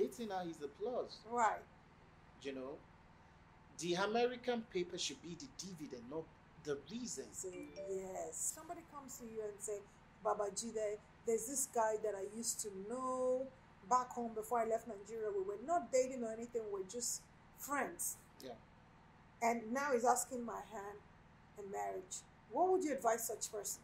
dating her is a plus. Right. You know, the American paper should be the dividend, not the reason. So, yes. Somebody comes to you and say, Baba Jide, there's this guy that I used to know back home before I left Nigeria. We were not dating or anything, we were just friends. Yeah. And now he's asking my hand in marriage. What would you advise such person?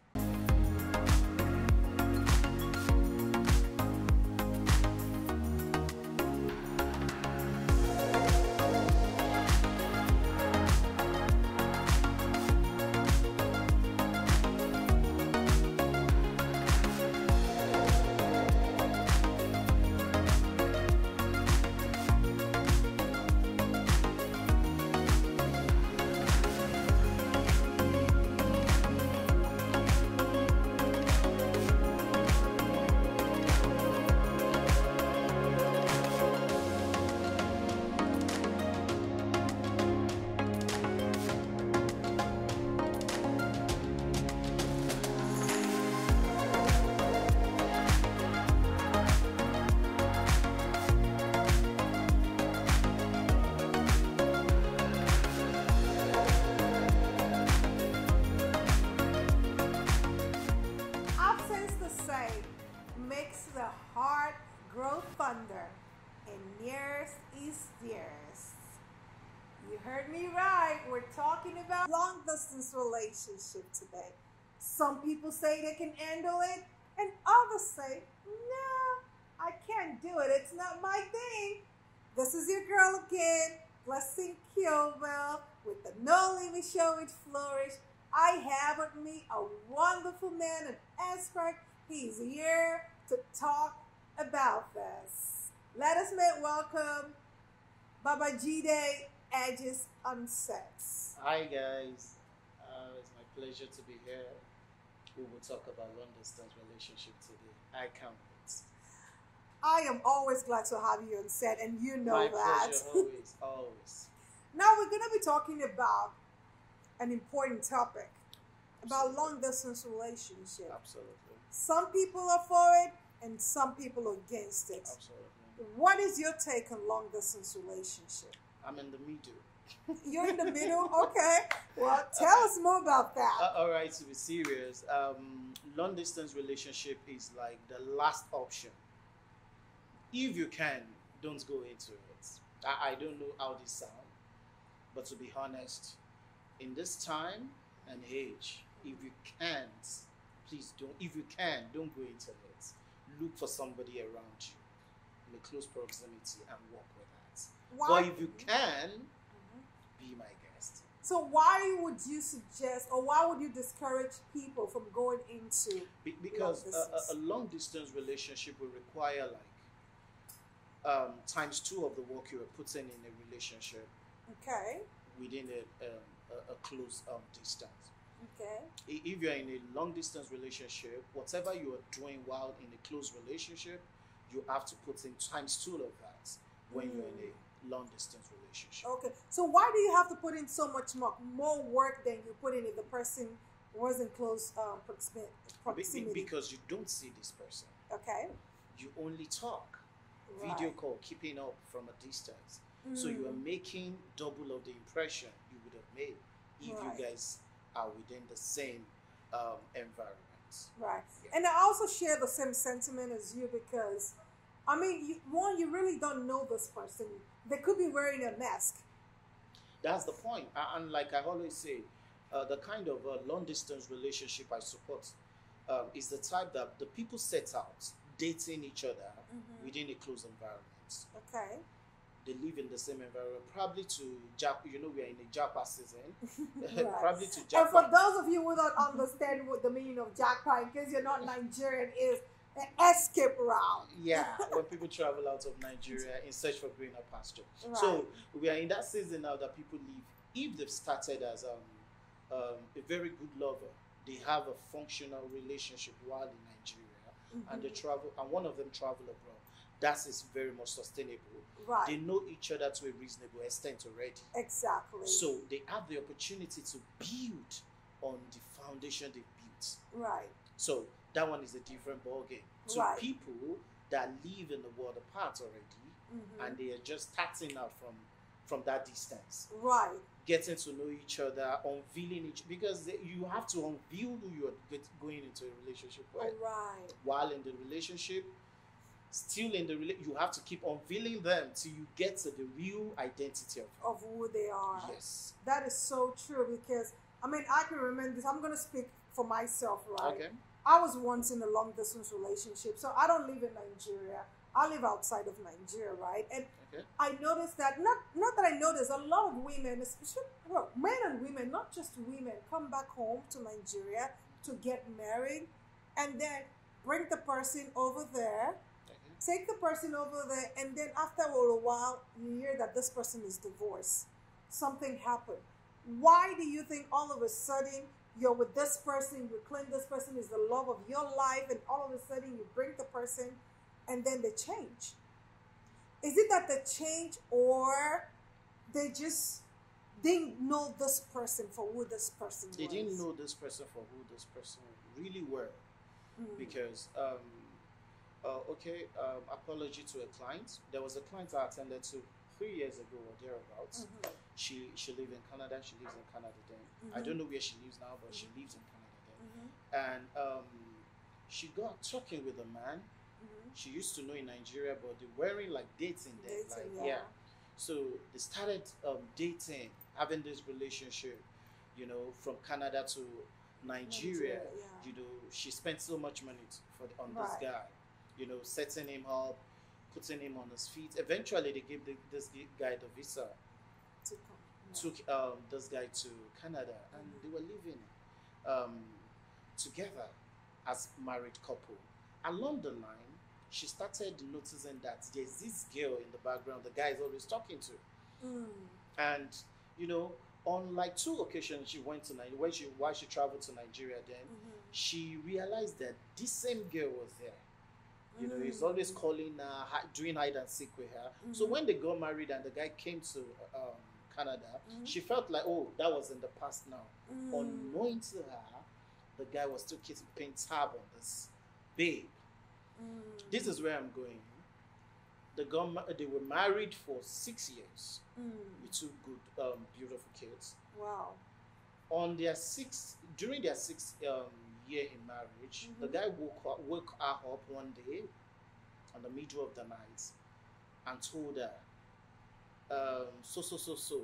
Makes the heart grow fonder and years is years. You heard me right. We're talking about long distance relationship today. Some people say they can handle it, and others say, no, I can't do it. It's not my thing. This is your girl again, Blessing Kiobel, with the No Limit Show with FloRich. I have with me a wonderful man, an expert. He's here to talk about this. Let us make welcome Baba Jide Edges Unsets. Hi guys, it's my pleasure to be here. We will talk about long distance relationship today. I can't wait. I am always glad to have you on set, and you know my that. pleasure, always, always. Now we're going to be talking about an important topic about long distance relationship. Absolutely. Some people are for it and some people are against it. Absolutely. What is your take on long distance relationship? I'm in the middle. You're in the middle? Okay. Well, tell us more about that. All right, to be serious, long distance relationship is like the last option. If you can, don't go into it. I don't know how this sounds, but to be honest, in this time and age, if you can't, please don't. If you can, don't go into it. Look for somebody around you in a close proximity and work with that. Why? But if you can, be my guest. So why would you suggest, or why would you discourage people from going into Because long a long distance relationship will require like times 2 of the work you are putting in a relationship. Okay. Within a close distance. Okay. If you're in a long distance relationship, whatever you are doing while in a close relationship, you have to put in times 2 of that when you're in a long distance relationship. Okay. So why do you have to put in so much more work than you put in if the person was in close proximity? Because you don't see this person. Okay. You only talk. Right. Video call, keeping up from a distance. So you are making double of the impression you would have made if Right. you guys are within the same environment. Right. Yeah. And I also share the same sentiment as you because, I mean, you really don't know this person. They could be wearing a mask. That's the point. And like I always say, the kind of long distance relationship I support is the type that the people set out dating each other within a close environment. Okay. They live in the same environment, probably to we are in a Japa season. Right. Probably to And Japa. for those of you who don't understand what the meaning of jackpot, in case you're not Nigerian, is an escape route. Yeah, when people travel out of Nigeria in search for greener pasture. Right. So we are in that season now that people live. If they've started as a very good lover, they have a functional relationship while in Nigeria, and they travel, and one of them travel abroad. That is very much sustainable. Right. They know each other to a reasonable extent already. Exactly. So they have the opportunity to build on the foundation they built. Right. So that one is a different ballgame. To Right. people that live in the world apart already, and they are just starting out from that distance, Right. getting to know each other, unveiling because you have to unveil who you're going into a relationship with. Right. While in the relationship, still in the you have to keep unveiling them till you get to the real identity Of who they are. Yes. That is so true because, I mean, I can remember this. I'm going to speak for myself, right? Okay. I was once in a long distance relationship. So I don't live in Nigeria. I live outside of Nigeria, right? And Okay. I noticed that, not that I noticed, a lot of women, especially, well, men and women, not just women, come back home to Nigeria to get married and then bring the person over there, take the person over there, and then after a while, you hear that this person is divorced. Something happened. Why do you think all of a sudden you're with this person, you claim this person is the love of your life, and all of a sudden you bring the person and then they change? Is it that they change, or they just didn't know this person for who this person was? They didn't know this person for who this person really were. Because apology to a client. There was a client I attended to 3 years ago or thereabouts. She lived in Canada. She lives in Canada then. I don't know where she lives now, but she lives in Canada then. And she got talking with a man she used to know in Nigeria, but they weren't like dating then. So they started dating, having this relationship, from Canada to Nigeria. She spent so much money on this guy, setting him up, putting him on his feet. Eventually, they gave this guy the visa, took this guy to Canada, and they were living together as married couple. Along the line, she started noticing that there's this girl in the background the guy is always talking to. And, on like 2 occasions she went to Nigeria, while she traveled to Nigeria then, she realized that this same girl was there. He's always calling her, doing hide and seek with her. So when they got married and the guy came to Canada, she felt like, oh, that was in the past now. Unknowing to her, the guy was still keeping tab on this babe. This is where I'm going. They were married for 6 years with 2 good, beautiful kids. Wow. During their sixth year in marriage, the guy woke her up one day, in the middle of the night, and told her, so,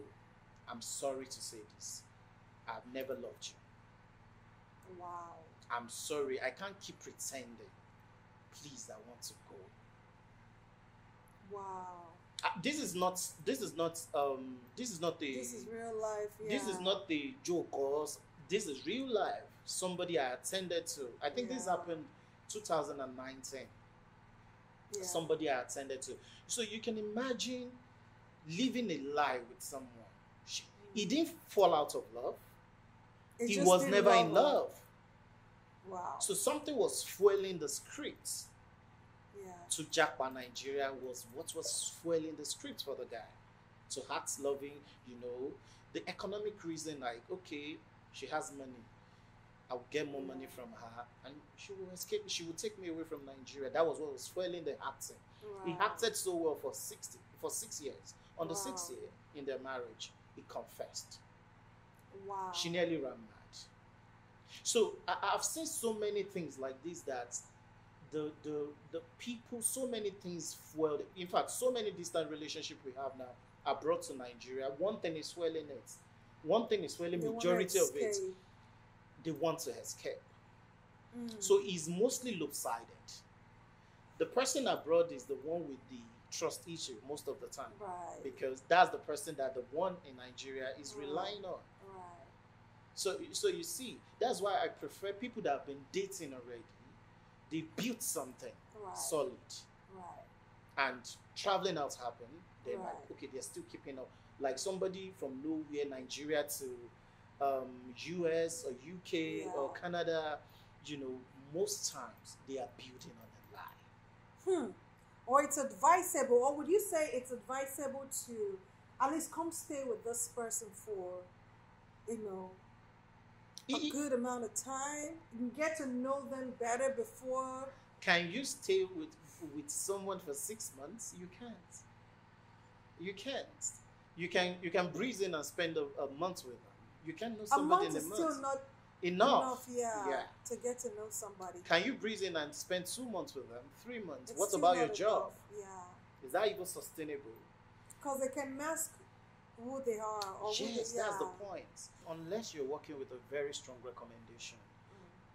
I'm sorry to say this. I've never loved you. Wow. I'm sorry. I can't keep pretending. Please, I want to go. Wow. This is not the. This is real life. Yeah. This is not the joke, or this is real life. Somebody I attended to. I think this happened 2019. Yeah. Somebody I attended to. So you can imagine living a lie with someone. He didn't fall out of love. He was never in love. Wow. So something was fueling the script. To Jackpot Nigeria was what was fueling the script for the guy. So hearts loving, the economic reason, like, okay, she has money. I'll get more money from her and she will escape. She will take me away from Nigeria. That was what was fueling the acting. Wow. He acted so well for 6 years. On the 6th year in their marriage, he confessed. Wow. She nearly ran mad. So I've seen so many things like this that the people, so many things fueled. In fact, so many distant relationships we have now are brought to Nigeria. One thing is fueling it. One thing is fueling majority of it. They want to escape. So it's mostly lopsided. The person abroad is the one with the trust issue most of the time. Right. Because that's the person that the one in Nigeria is relying on. Right. So you see, that's why I prefer people that have been dating already. They built something solid. Right. And traveling out happened. They're like, okay, they're still keeping up. Like somebody from nowhere, Nigeria to US or UK or Canada, most times they are building on a lie. Or it's advisable, or would you say it's advisable to at least come stay with this person for, a good amount of time? You can get to know them better before. Can you stay with someone for 6 months? You can't. You can't. You can breeze in and spend a month with them. You can't know A somebody month in a is month. still not Enough. yeah, Yeah. to get to know somebody. Can you breeze in and spend 2 months with them? 3 months? It's What still about not your job? enough. Yeah. Is that even sustainable? Because they can mask who they are or who Yes, they that's the yeah. point. Unless you're working with a very strong recommendation,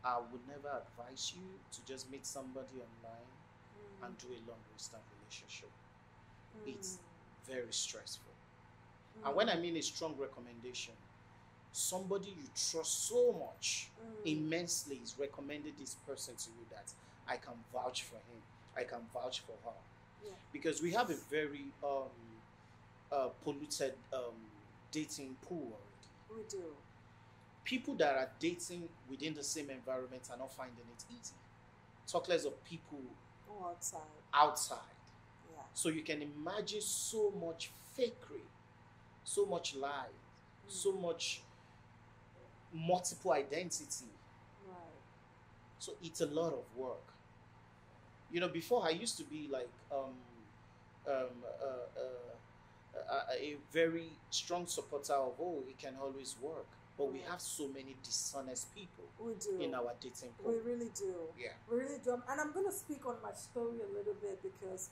I would never advise you to just meet somebody online and do a long distance relationship. It's very stressful. And when I mean a strong recommendation, somebody you trust so much immensely is recommended this person to you that I can vouch for him, I can vouch for her. Yeah. Because we have a very polluted dating pool already. We do. People that are dating within the same environment are not finding it easy. Talk less of people Oh, outside. outside. Yeah. So you can imagine so much fakery, so much lie, so much multiple identity. Right. So it's a lot of work. You know, before I used to be like a very strong supporter of, oh, it can always work. But we have so many dishonest people We do. in our dating pool. We really do. Yeah. We really do. And I'm going to speak on my story a little bit because,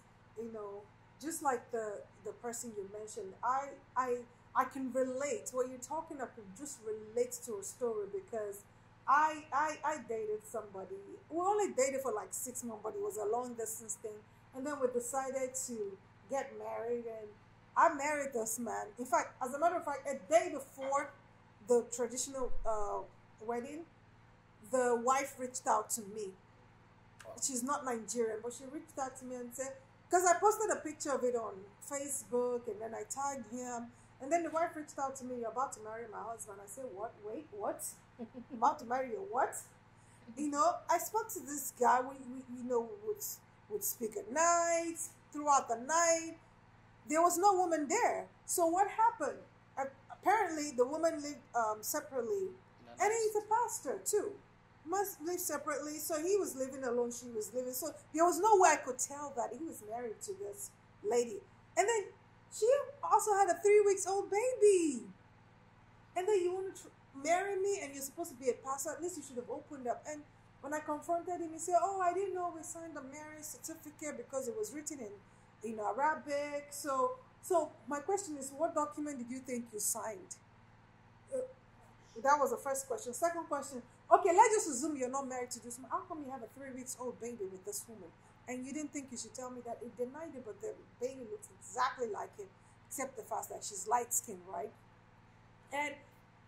just like the person you mentioned, I can relate. What you're talking about just relates to a story because I dated somebody. We only dated for like 6 months, but it was a long distance thing. And then we decided to get married, and I married this man. In fact, as a matter of fact, a day before the traditional wedding, the wife reached out to me. She's not Nigerian, but she reached out to me and said, because I posted a picture of it on Facebook, and then I tagged him, and then the wife reached out to me, you're about to marry my husband. I said, what? Wait, what? About to marry your what? I spoke to this guy. We would speak at night, throughout the night. There was no woman there. So what happened? Apparently, the woman lived separately, and he's a pastor too. Must live separately. So he was living alone. She was living. So there was no way I could tell that he was married to this lady. And then she also had a 3-week-old baby. And then you want to marry me, and you're supposed to be a pastor. At least you should have opened up. And when I confronted him, he said, "Oh, I didn't know we signed a marriage certificate because it was written in Arabic." So my question is, what document did you think you signed? That was the first question. Second question, okay, let's just assume you're not married to this woman. How come you have a 3-week-old baby with this woman? And you didn't think you should tell me that? It denied it, but the baby looks exactly like him, except the fact that she's light-skinned, right? And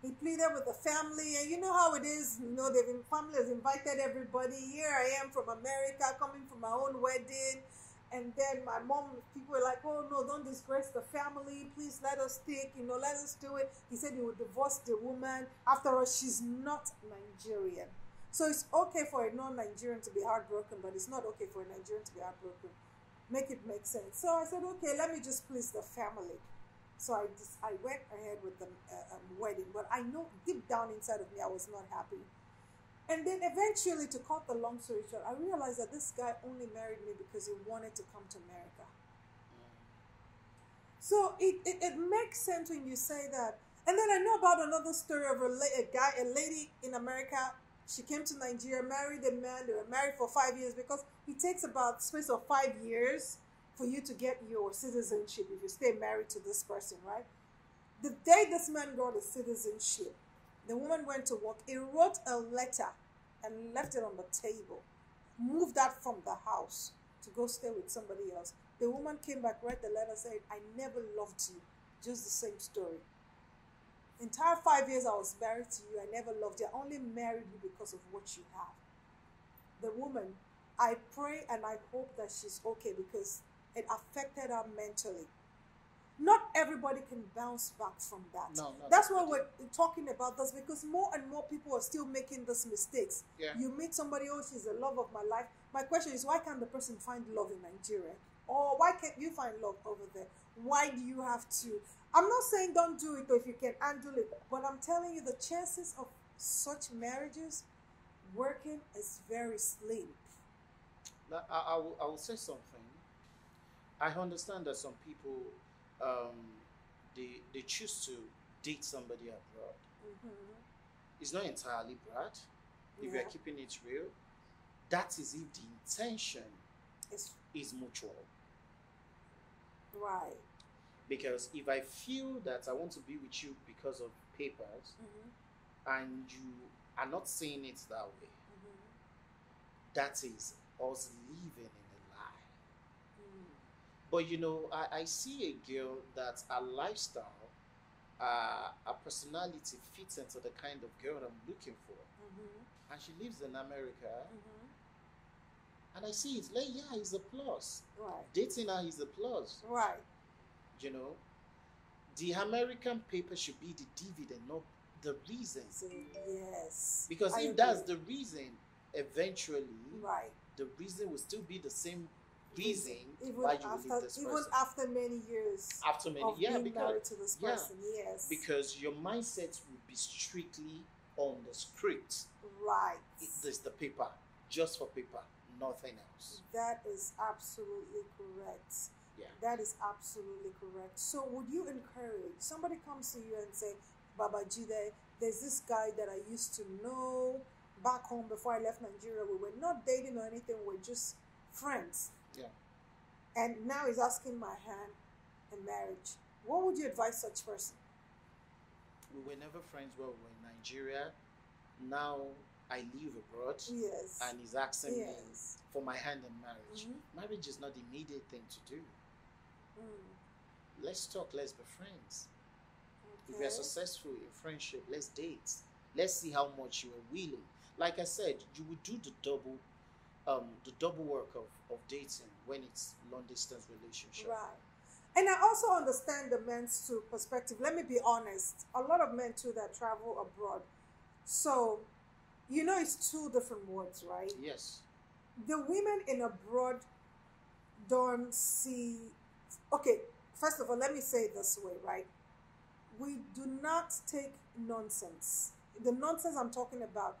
he pleaded with the family, and you know how it is. The family has invited everybody. Here I am from America, coming from my own wedding. And then my mom, people were like, "Oh no, don't disgrace the family. Please let us take, let us do it." He said he would divorce the woman. After all, she's not Nigerian. So it's okay for a non-Nigerian to be heartbroken, but it's not okay for a Nigerian to be heartbroken. Make it make sense. So I said, okay, let me just please the family. So I went ahead with the wedding. But I know deep down inside of me, I was not happy. And then eventually, to cut the long story short, I realized that this guy only married me because he wanted to come to America. So it makes sense when you say that. And then I know about another story of a lady in America. She came to Nigeria, married a man. They were married for 5 years because it takes about space of 5 years for you to get your citizenship if you stay married to this person, right? The day this man got his citizenship, the woman went to work. He wrote a letter and left it on the table. Moved that from the house to go stay with somebody else. The woman came back, read the letter, said, "I never loved you." Just the same story. Entire 5 years I was married to you. I never loved you. I only married you because of what you have. The woman, I pray and I hope that she's okay because it affected her mentally. Not everybody can bounce back from that. No, that's why we're talking about this, because more and more people are still making these mistakes. Yeah. You meet somebody, oh, she's the love of my life. My question is, why can't the person find love in Nigeria? Or why can't you find love over there? Why do you have to? I'm not saying don't do it if you can handle it, but I'm telling you the chances of such marriages working is very slim. Now, I will say something. I understand that some people um, they choose to date somebody abroad. Mm-hmm. It's not entirely bad if you're Yeah. keeping it real. That is if the intention It's is mutual. right. Because if I feel that I want to be with you because of papers Mm-hmm. and you are not seeing it that way, Mm-hmm. that is us living in a lie. Mm. But I see a girl that a lifestyle, a personality fits into the kind of girl I'm looking for. Mm-hmm. And she lives in America, Mm-hmm. and I see it like, yeah, it's a plus. Right. Dating her is a plus. Right. You know, the American paper should be the dividend, not the reason. So, yes. Because I if agree. that's the reason, eventually, right. the reason will still be the same reason Even why you will after leave this even person. after many years After many, of yeah, being because married to this person, yes. because your mindset will be strictly on the script. right. There's the paper, just for paper, nothing else. That is absolutely correct. Yeah. That is absolutely correct. So would you encourage somebody comes to you and say, Baba Jide, there's this guy that I used to know back home before I left Nigeria. We were not dating or anything, we're just friends. Yeah. And now he's asking my hand in marriage. What would you advise such person? We were never friends while we were in Nigeria. Now I live abroad, Yes. and he's asking me Yes. for my hand in marriage. Mhm. Marriage is not the immediate thing to do. Mm. Let's talk, let's be friends. If Okay. you're successful in friendship, let's date. Let's see how much you are willing. Like I said, you would do the double work of dating when it's long distance relationship. Right. And I also understand the men's too perspective. Let me be honest. A lot of men too that travel abroad. So, it's two different words, right? Yes. The women in abroad don't see. Okay, first of all, let me say it this way, right? We do not take nonsense. The nonsense I'm talking about,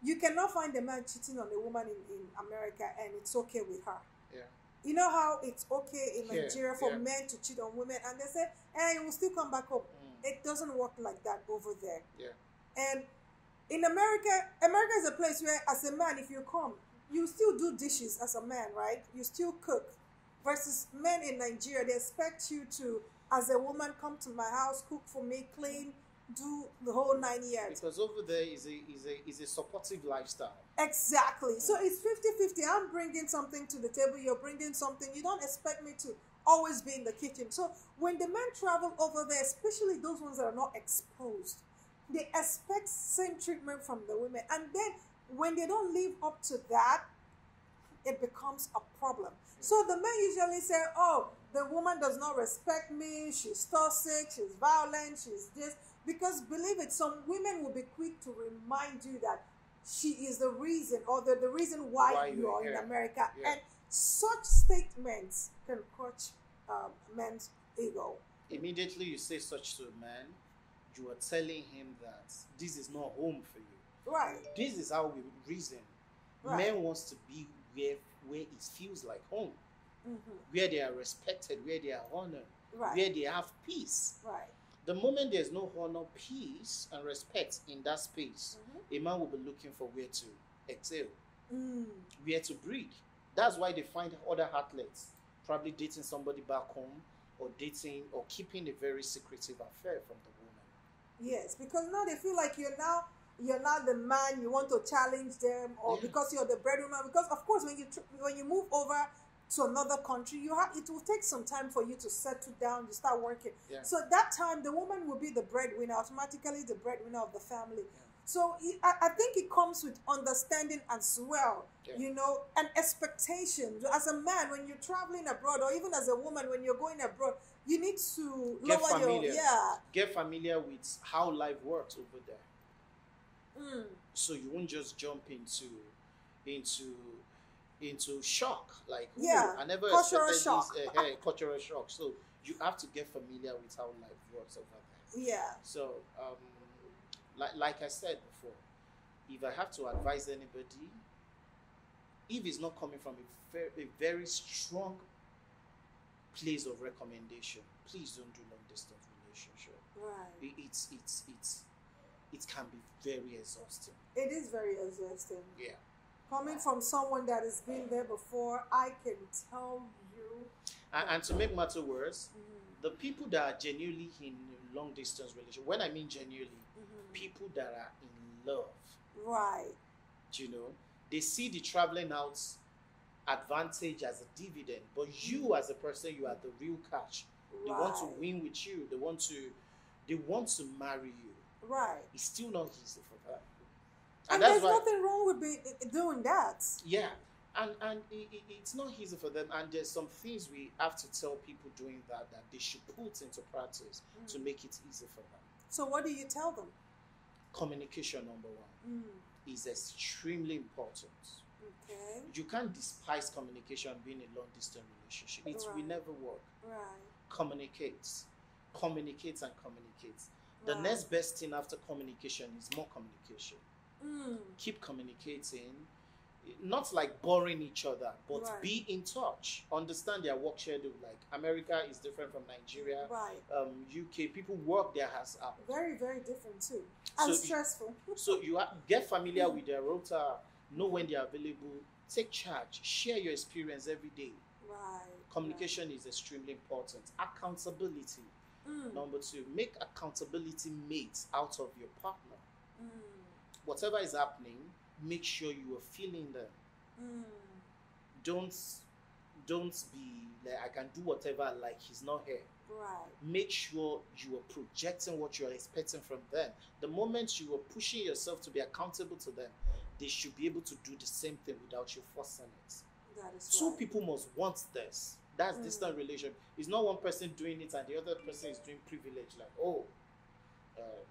you cannot find a man cheating on a woman in America and it's okay with her. Yeah. You know how it's okay in Yeah, Nigeria for yeah. men to cheat on women and they say, hey, you will still come back home. It doesn't work like that over there. Yeah. And in America is a place where, as a man, if you come, you still do dishes as a man, right? You still cook. Versus men in Nigeria, they expect you to, as a woman, come to my house, cook for me, clean, do the whole 9 years. Because over there is a supportive lifestyle. Exactly. So it's 50-50. I'm bringing something to the table, you're bringing something. You don't expect me to always be in the kitchen. So when the men travel over there, especially those ones that are not exposed, they expect same treatment from the women. And then when they don't live up to that, it becomes a problem. So the men usually say, oh, the woman does not respect me, she's toxic, she's violent, she's this. Because believe it, some women will be quick to remind you that she is the reason or the reason why you are in America. Yeah. And such statements can crush men's ego. Immediately you say such to a man, you are telling him that this is not home for you. Right. This is how we reason. Right. Men wants to be where it feels like home, Mm-hmm. where they are respected, where they are honored, Right. where they have peace. Right. The moment there's no honor, peace, and respect in that space, Mm-hmm. a man will be looking for where to excel, Mm. where to breed. That's why they find other athletes probably dating somebody back home, or dating or keeping a very secretive affair from the woman. Yes, because now they feel like you're not the man. You want to challenge them, or Yeah. because you're the breadwinner. Because of course, when you move over to another country, it will take some time for you to settle down. You start working. Yeah. So that time, the woman will be the breadwinner, automatically the breadwinner of the family. Yeah. So I think it comes with understanding as well, Yeah. and expectation. As a man, when you're traveling abroad, or even as a woman, when you're going abroad, you need to Get lower familiar. your Get familiar with how life works over there. Mm. So you won't just jump into shock, like, oh, Yeah, I never cultural expected shock. this cultural shock. So you have to get familiar with how life works over there. Yeah. So like I said before, if I have to advise anybody, if it's not coming from a very strong place of recommendation. Please don't do long distance relationship. Right. It can be very exhausting. It is very exhausting. Yeah. Coming from someone that has been there before, I can tell you. And to make matter worse, the people that are genuinely in a long distance relationship, when I mean genuinely, people that are in love, Right. you know, they see the traveling out advantage as a dividend, but you as a person, you are the real catch. They want to win with you. They want to marry you. Right. It's still not easy for them. And that's there's why, nothing wrong with doing that. yeah, and it's not easy for them. And there's some things we have to tell people doing that they should put into practice to make it easy for them. So what do you tell them? Communication, number one, is extremely important. Okay. You can't despise communication being a long distance relationship. It will never work. Right. Communicates and communicates. The Right. next best thing after communication is more communication. Keep communicating, not like boring each other, but Right. be in touch. Understand their work schedule. Like America is different from Nigeria. Right. UK people work their ass out. Very, very different too. And So stressful. So you get familiar with their rota, know when they are available, take charge, share your experience every day. Right. Communication is extremely important. Accountability. Number two, make accountability mates out of your partner. Whatever is happening, make sure you are feeling them. Don't be like, I can do whatever I like, he's not here. Right. Make sure you are projecting what you are expecting from them. The moment you are pushing yourself to be accountable to them, they should be able to do the same thing without you forcing it. That is Two right. people must want this. That's distant relation. It's not one person doing it and the other person is doing privilege. Like, oh,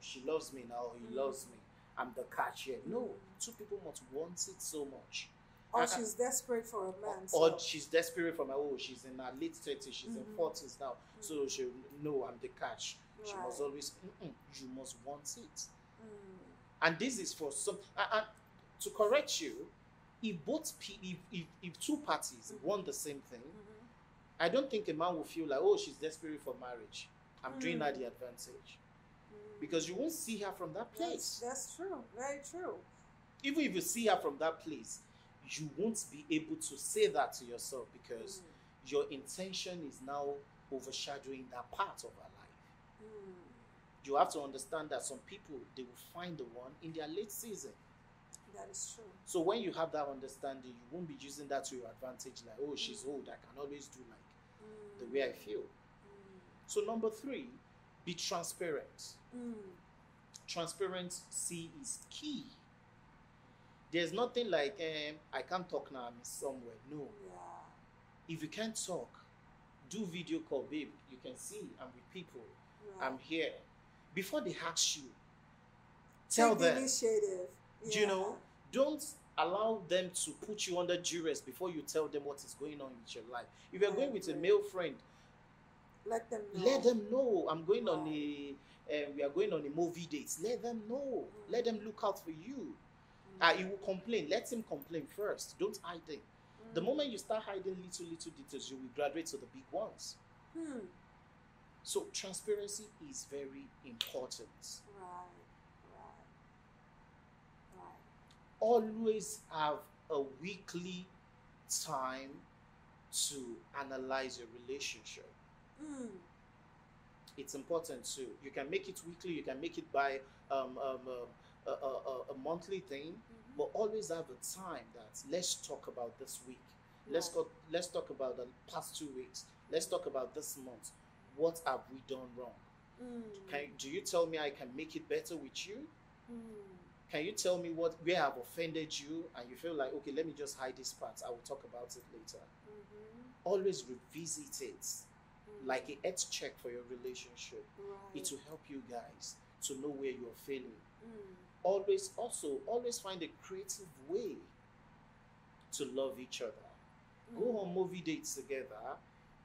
she loves me now, he loves me. I'm the catch here. No, two people must want it so much. Or she's desperate for a man. Or she's desperate for my, she's in her late 30s, she's in 40s now. So she'll know I'm the catch. She must always, you must want it. And this is for some, to correct you, if if two parties want the same thing, I don't think a man will feel like, she's desperate for marriage. I'm doing her the advantage. Because you won't see her from that place. That's true. Very true. Even if you see her from that place, you won't be able to say that to yourself because your intention is now overshadowing that part of her life. You have to understand that some people, they will find the one in their late season. That is true. So when you have that understanding, you won't be using that to your advantage, like, she's old, I can always do like the way I feel. So number 3, be transparent. Transparency is key. There's nothing like, I can't talk now, I'm somewhere. No. Yeah. If you can't talk, do video call, babe. You can see I'm with people. I'm here. Before they ask you, tell them. Initiative. Yeah. Do you know? Don't allow them to put you under duress before you tell them what is going on with your life. If you're going with a male friend, let them know. Let them know. I'm going on we are going on a movie date. Let them know. Let them look out for you. He will complain. Let him complain first. Don't hide them. The moment you start hiding little details, you will graduate to the big ones. So transparency is very important. Right. Always have a weekly time to analyze your relationship. It's important too. You can make it weekly. You can make it by a monthly thing, but always have a time that let's talk about this week. Let's talk about the past 2 weeks. Let's talk about this month. What have we done wrong? Do you tell me I can make it better with you? Can you tell me where I've offended you and you feel like, okay, let me just hide this part. I will talk about it later. Always revisit it. Like a health check for your relationship. It will help you guys to know where you're failing. Always find a creative way to love each other. Go on movie dates together.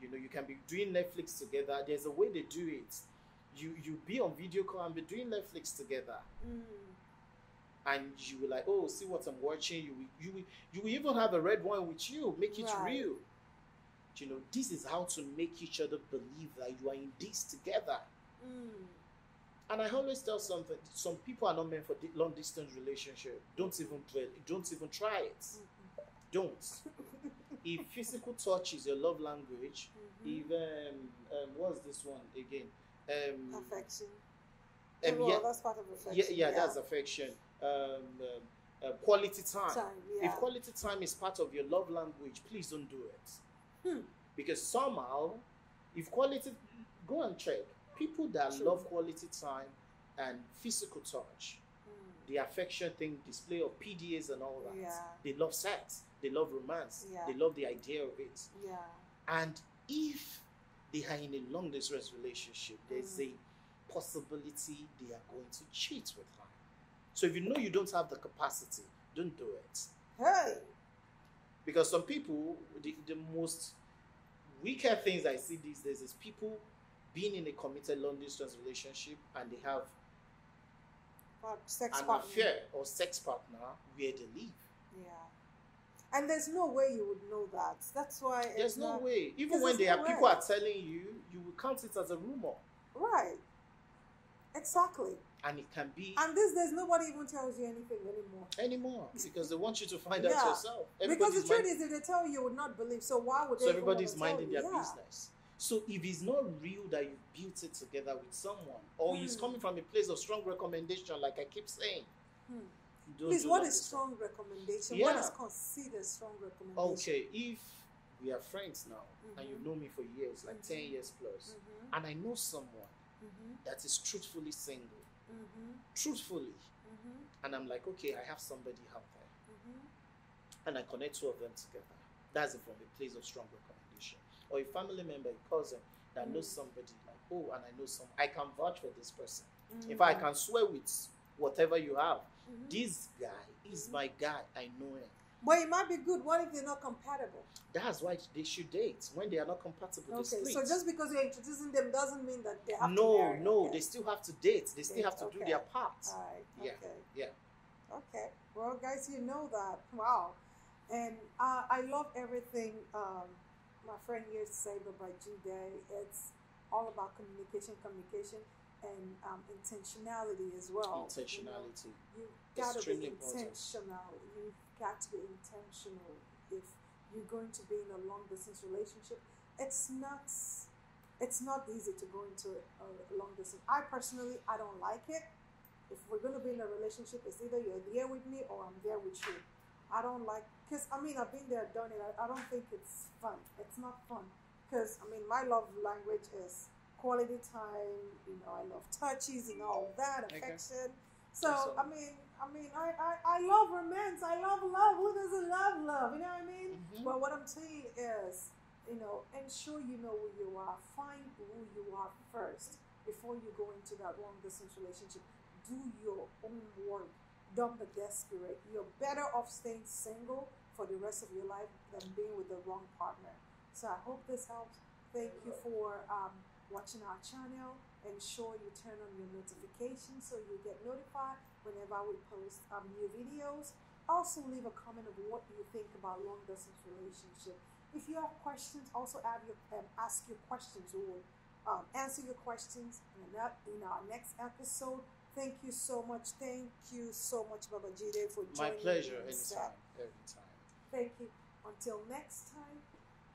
You know, you can be doing Netflix together. There's a way they do it. You be on video call and be doing Netflix together. And you will like, see what I'm watching. You will even have a red wine with you. Make it real. You know, this is how to make each other believe that you are in this together. And I always tell some people are not meant for long distance relationship. Don't even try it. Don't. If physical touch is your love language, if what's this one again? Affection. That's part of affection. Yeah, that's affection. Quality time. If quality time is part of your love language, please don't do it. Because somehow, if quality, go and check. People that love quality time and physical touch, the affection thing, display of PDAs and all that, they love sex, they love romance, they love the idea of it. And if they are in a long distance relationship, there's a possibility they are going to cheat with her. So if you know you don't have the capacity, don't do it. Hey! Because some people, the most weaker things I see these days is people being in a committed long distance relationship and they have an affair or sex partner where they live. And there's no way you would know that. That's why there's no way. Even when people are telling you, you will count it as a rumor. Right. Exactly. And it can be. And these days, nobody even tells you anything anymore. Because they want you to find out yourself. Because the truth is, if they tell you, you would not believe. So why would they? So everybody's minding their business. So if it's not real that you built it together with someone, or it's coming from a place of strong recommendation, like I keep saying. Please, what is strong recommendation? What is considered strong recommendation? Okay, if we are friends now, and you know me for years, like 10 years plus, and I know someone that is truthfully single, truthfully, and I'm like, okay, I have somebody out there, and I connect two of them together. That's it, from a place of strong recommendation. Or a family member, a cousin that knows somebody, like, oh, and I know some, I can vouch for this person. If I can swear with whatever you have, this guy is my guy, I know him. But it might be good. What if they're not compatible? That's why they should date. When they are not compatible, they split. So just because you're introducing them doesn't mean that they have to marry. No, they still have to date. They still have to do their part. All right. Okay. Well, guys, you know that. Wow. And I love everything my friend here said about G-Day. It's all about communication, and intentionality as well. Intentionality. You've got to be intentional. You've got to be intentional. If you're going to be in a long distance relationship, it's not easy to go into a long distance. I don't like it. If we're going to be in a relationship, it's either you're there with me or I'm there with you. I don't like, because I've been there, done it. I don't think it's fun. It's not fun. Because my love language is quality time. I love touches and all that, affection. So I love romance. I love love. Who doesn't love love? You know what I mean? But what I'm saying is, ensure you know who you are. Find who you are first before you go into that long distance relationship. Do your own work. Don't be desperate. You're better off staying single for the rest of your life than being with the wrong partner. So I hope this helps. Thank you for watching our channel. Ensure you turn on your notifications so you get notified whenever we post new videos. Also leave a comment of what you think about long distance relationship. If you have questions, also ask your questions. We will answer your questions in our next episode. Thank you so much. Thank you so much, Baba G-Day, for joining me. My pleasure. Anytime. Every time. Thank you. Until next time,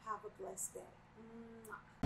have a blessed day. Mwah.